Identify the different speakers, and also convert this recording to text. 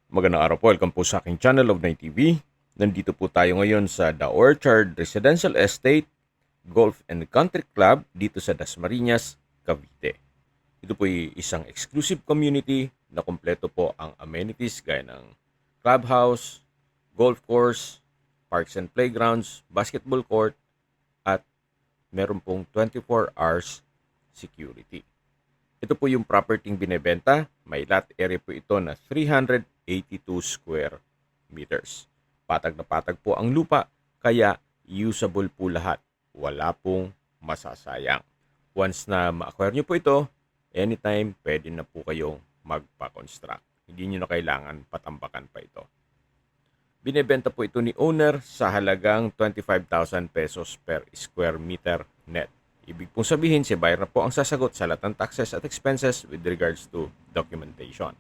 Speaker 1: Magandang araw po. Welcome po sa aking channel of Night TV. Nandito po tayo ngayon sa The Orchard Residential Estate, Golf and Country Club dito sa Dasmariñas, Cavite. Ito po ay isang exclusive community na kumpleto po ang amenities gaya ng clubhouse, golf course, parks and playgrounds, basketball court, at meron pong 24 hours security. Ito po yung property binebenta. May lot area po ito na 382 square meters. Patag na patag po ang lupa, kaya usable po lahat. Wala pong masasayang. Once na ma-acquire nyo po ito, anytime pwede na po kayong magpa-construct. Hindi nyo na kailangan patambakan pa ito. Binebenta po ito ni owner sa halagang 25,000 pesos per square meter net. Ibig pong sabihin, si buyer na po ang sasagot sa lahat ng taxes at expenses with regards to documentation.